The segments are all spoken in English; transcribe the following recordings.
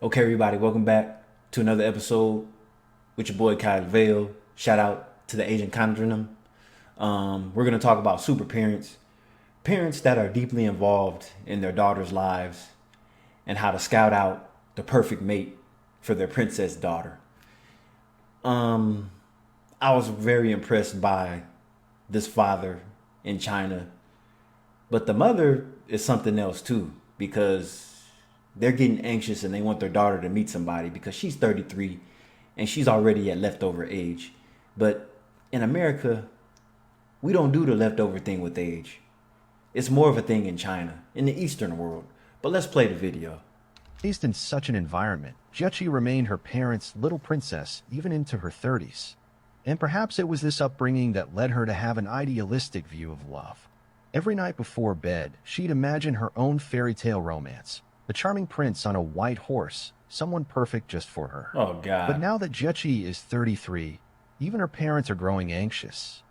Okay, everybody, welcome back to another episode with your boy Kyle Vale. Shout out to the Asian Conundrum. We're going to talk about super parents, parents that are deeply involved in their daughters' lives, and how to scout out the perfect mate for their princess daughter. Um, I was very impressed by this father in China, but the mother is something else too because they're getting anxious and they want their daughter to meet somebody because she's 33 and she's already at leftover age. But in America, we don't do the leftover thing with age. It's more of a thing in China, in the Eastern world. But let's play the video. Raised in such an environment, Jechi remained her parents' little princess even into her 30s. And perhaps it was this upbringing that led her to have an idealistic view of love. Every night before bed, she'd imagine her own fairy tale romance, the charming prince on a white horse, someone perfect just for her. Oh, But God. now that Jechi is 33, even her parents are growing anxious.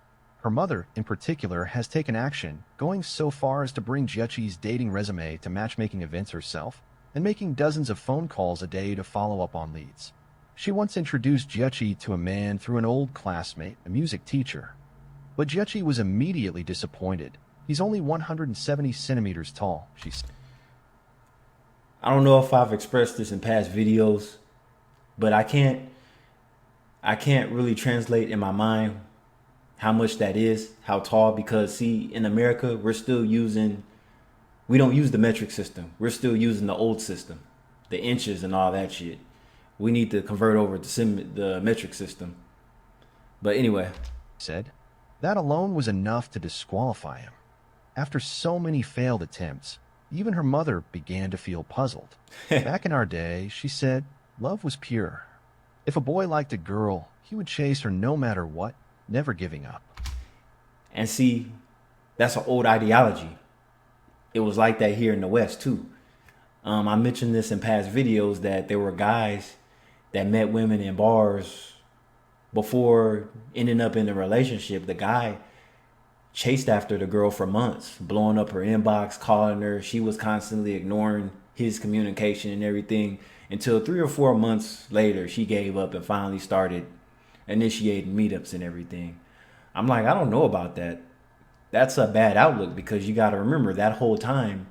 Her mother, in particular, has taken action, going so far as to bring Jechi's dating resume to matchmaking events herself, and making dozens of phone calls a day to follow up on leads. She once introduced Jechi to a man through an old classmate, a music teacher. But Jechi was immediately disappointed. He's only 170 centimeters tall, she said. I don't know if I've expressed this in past videos, but I can't really translate in my mind how much that is, how tall, because see, in America, we don't use the metric system. We're still using the old system, the inches and all that shit. We need to convert over to the metric system. But anyway, said. That alone was enough to disqualify him. After so many failed attempts, even her mother began to feel puzzled. Back in our day, she said, love was pure. If a boy liked a girl, he would chase her no matter what, never giving up. and see, that's an old ideology. It was like that here in the West too. I mentioned this in past videos that there were guys that met women in bars before ending up in a relationship. The guy chased after the girl for months, blowing up her inbox, calling her. She was constantly ignoring his communication and everything until 3 or 4 months later, she gave up and finally started initiating meetups and everything. I'm like, I don't know about that. That's a bad outlook because you got to remember that whole time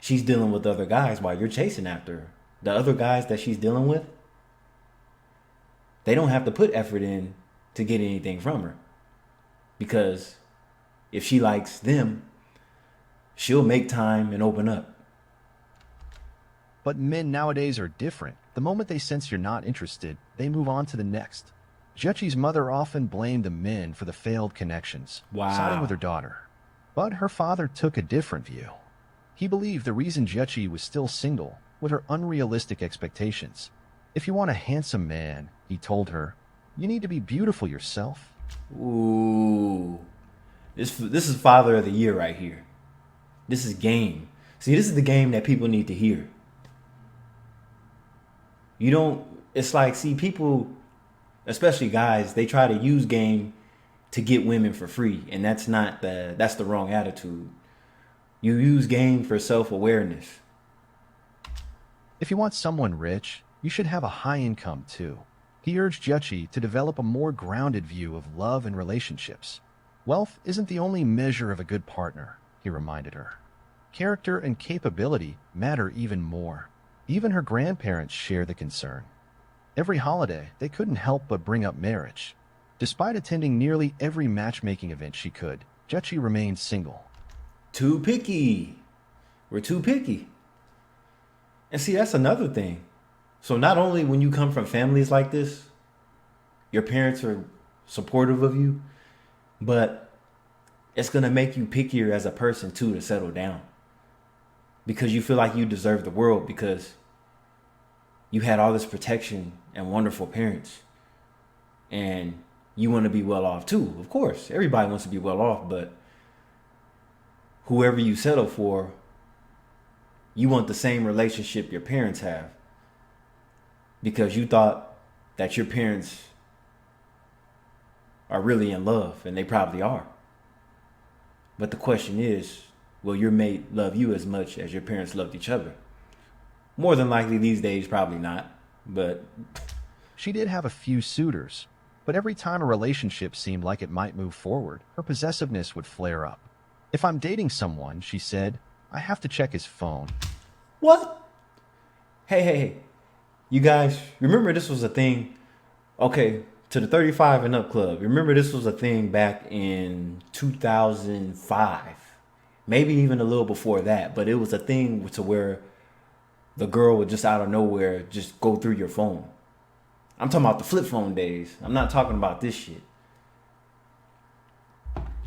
she's dealing with other guys while you're chasing after her. The other guys that she's dealing with, they don't have to put effort in to get anything from her because if she likes them, she'll make time and open up. But men nowadays are different. The moment they sense you're not interested, they move on to the next. Jechi's mother often blamed the men for the failed connections, siding with Wow. her daughter. But her father took a different view. He believed the reason Jechi was still single was her unrealistic expectations. If you want a handsome man, he told her, you need to be beautiful yourself. Ooh. This is father of the year right here. This is game. See, this is the game that people need to hear. You don't it's like see people, especially guys, they try to use game to get women for free, and that's the wrong attitude. You use game for self-awareness. If you want someone rich, you should have a high income too. He urged Jechi to develop a more grounded view of love and relationships. Wealth isn't the only measure of a good partner, he reminded her. Character and capability matter even more. Even her grandparents share the concern. Every holiday, they couldn't help but bring up marriage. Despite attending nearly every matchmaking event she could, Jechi remained single. Too picky. We're too picky. And see, that's another thing. So not only when you come from families like this, your parents are supportive of you, but it's going to make you pickier as a person too to settle down because you feel like you deserve the world because you had all this protection and wonderful parents and you want to be well off too. Of course, everybody wants to be well off, but whoever you settle for, you want the same relationship your parents have because you thought that your parents are really in love, and they probably are. But the question is, will your mate love you as much as your parents loved each other? More than likely these days, probably not. But She did have a few suitors, but every time a relationship seemed like it might move forward, her possessiveness would flare up. If I'm dating someone, she said, I have to check his phone. what? Hey. You guys, remember this was a thing? Okay, to the 35 and up club. Remember this was a thing back in 2005. Maybe even a little before that, but it was a thing to where the girl would just out of nowhere just go through your phone. I'm talking about the flip phone days. I'm not talking about this shit.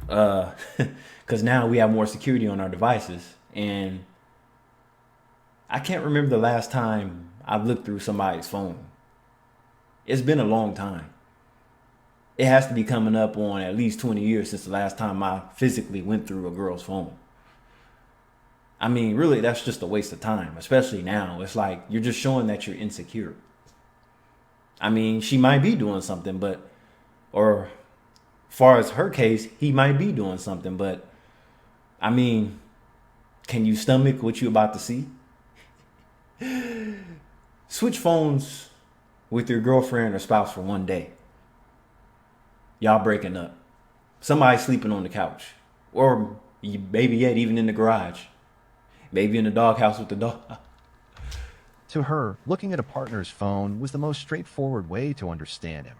Because now we have more security on our devices, and I can't remember the last time I looked through somebody's phone. It's been a long time. It has to be coming up on at least 20 years since the last time I physically went through a girl's phone. I mean, really, that's just a waste of time, especially now. It's like you're just showing that you're insecure. I mean, she might be doing something, but, or far as her case, he might be doing something, but I mean, can you stomach what you're about to see? Switch phones with your girlfriend or spouse for one day. Y'all breaking up. Somebody sleeping on the couch. Or maybe yet even in the garage. Maybe in the doghouse with the dog. To her, looking at a partner's phone was the most straightforward way to understand him.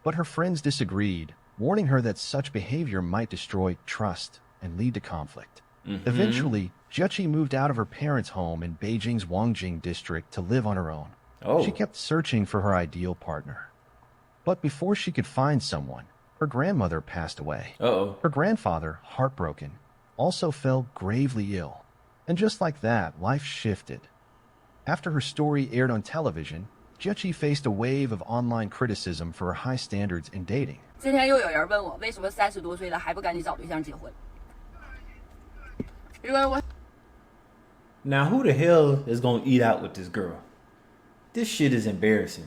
But her friends disagreed, warning her that such behavior might destroy trust and lead to conflict. Eventually, Juchi moved out of her parents' home in Beijing's Wangjing district to live on her own. Oh. She kept searching for her ideal partner. But before she could find someone, her grandmother passed away. Uh-oh. Her grandfather, heartbroken, also fell gravely ill. And just like that, life shifted. After her story aired on television, Juchi faced a wave of online criticism for her high standards in dating. 今天又有人问我为什么30多岁了还不赶紧找对象结婚？因为我 Now, who the hell is gonna eat out with this girl? This shit is embarrassing.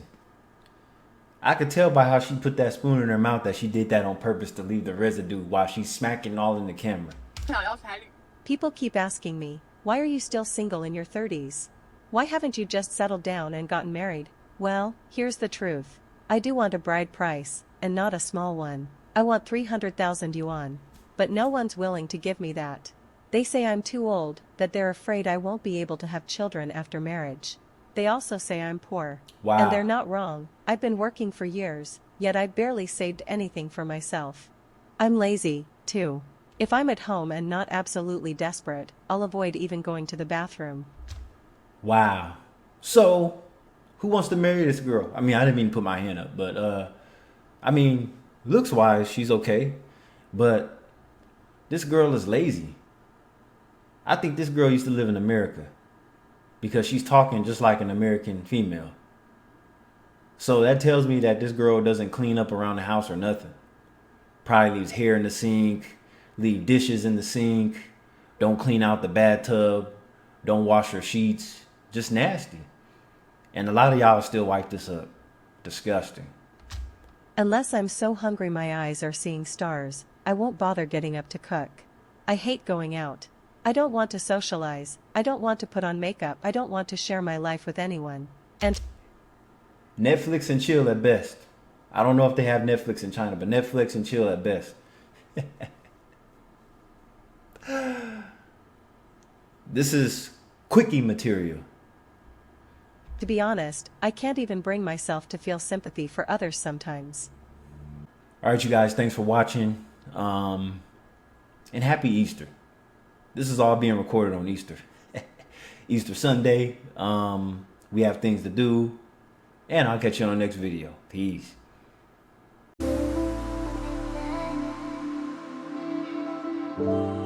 I could tell by how she put that spoon in her mouth that she did that on purpose to leave the residue while she's smacking all in the camera. 想要彩礼。 People keep asking me, why are you still single in your 30s? Why haven't you just settled down and gotten married? Well, here's the truth. I do want a bride price, and not a small one. I want 300,000 yuan. But no one's willing to give me that. They say I'm too old, that they're afraid I won't be able to have children after marriage. They also say I'm poor. Wow. And they're not wrong. I've been working for years, yet I barely saved anything for myself. I'm lazy, too. If I'm at home and not absolutely desperate, I'll avoid even going to the bathroom. Wow. So, who wants to marry this girl? I mean, I didn't mean to put my hand up, but I mean, looks wise, she's okay. But this girl is lazy. I think this girl used to live in America because she's talking just like an American female. So that tells me that this girl doesn't clean up around the house or nothing. Probably leaves hair in the sink, leave dishes in the sink, don't clean out the bathtub, don't wash her sheets. Just nasty. And a lot of y'all still wipe this up. Disgusting. Unless I'm so hungry my eyes are seeing stars, I won't bother getting up to cook. I hate going out. I don't want to socialize. I don't want to put on makeup. I don't want to share my life with anyone. And Netflix and chill at best. I don't know if they have Netflix in China, but Netflix and chill at best. This is quickie material. to be honest, I can't even bring myself to feel sympathy for others sometimes. All right, you guys, thanks for watching. And happy Easter. This is all being recorded on Easter. Easter Sunday. We have things to do. And I'll catch you on the next video. Peace. Thank you.